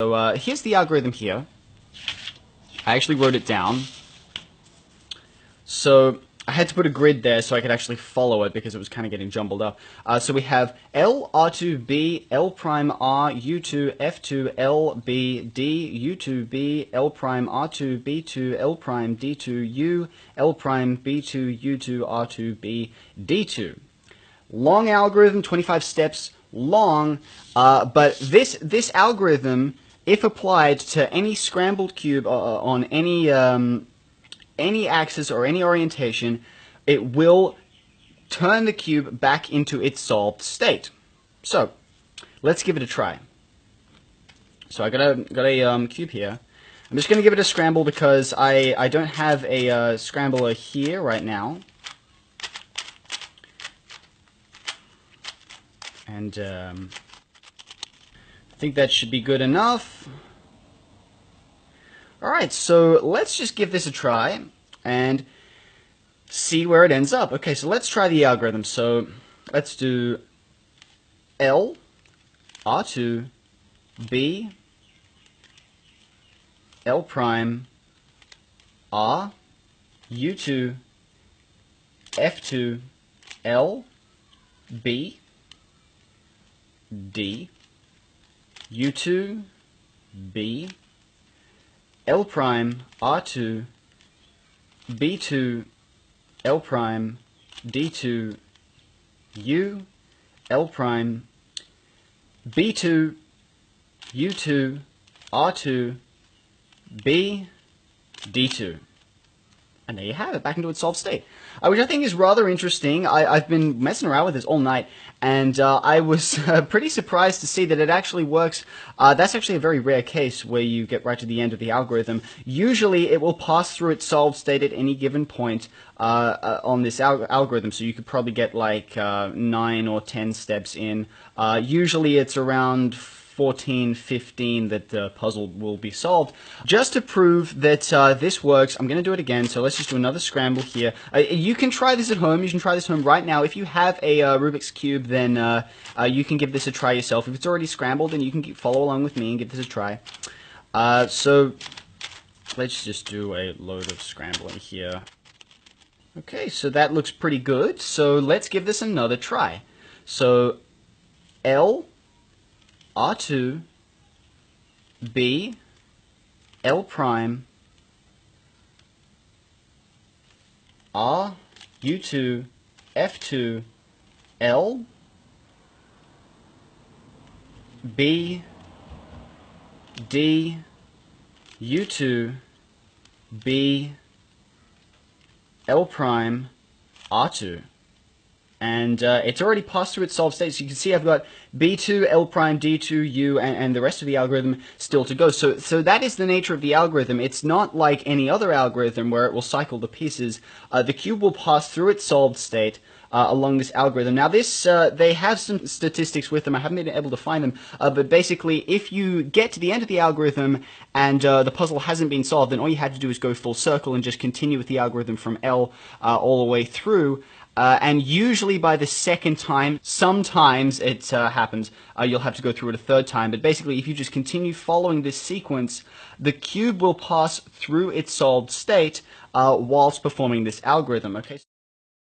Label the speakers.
Speaker 1: So here's the algorithm here. I actually wrote it down. So I had to put a grid there so I could actually follow it because it was kind of getting jumbled up. So we have L, R2, B, L prime, R, U2, F2, L, B, D, U2, B, L prime, R2, B2, L prime, D2, U, L prime, B2, U2, R2, B, D2. Long algorithm, 25 steps long, but this algorithm, if applied to any scrambled cube on any axis or any orientation, it will turn the cube back into its solved state. So let's give it a try. So I got a cube here. I'm just going to give it a scramble because I don't have a scrambler here right now. And I think that should be good enough. Alright, so let's just give this a try and see where it ends up. Okay, so let's try the algorithm. So let's do L, R2, B, L prime, R, U2, F2, L, B, D, U2, B, L prime, R2, B2, L prime, D2, U, L prime, B2, U2, R2, B, D2. And there you have it, back into its solved state, which I think is rather interesting. I've been messing around with this all night, and I was pretty surprised to see that it actually works. That's actually a very rare case where you get right to the end of the algorithm. Usually it will pass through its solved state at any given point on this algorithm, so you could probably get like 9 or 10 steps in. Usually it's around 14, 15 that the puzzle will be solved. Just to prove that this works, I'm going to do it again. So let's just do another scramble here. You can try this at home. You can try this at home right now. If you have a Rubik's Cube, then you can give this a try yourself. If it's already scrambled, then you can follow along with me and give this a try. So let's just do a load of scrambling here. Okay, so that looks pretty good. So let's give this another try. So L, R2, B, L prime, R, U2, F2, L, B, D, U2, B, L prime, R2. And it's already passed through its solved state, so you can see I've got B2, L prime, D2, U, and the rest of the algorithm still to go. So that is the nature of the algorithm. It's not like any other algorithm where it will cycle the pieces. The cube will pass through its solved state along this algorithm. Now this, they have some statistics with them. I haven't been able to find them, but basically if you get to the end of the algorithm and the puzzle hasn't been solved, then all you had to do is go full circle and just continue with the algorithm from L all the way through. And usually by the second time, sometimes it happens, you'll have to go through it a third time, but basically if you just continue following this sequence, the cube will pass through its solved state whilst performing this algorithm, okay?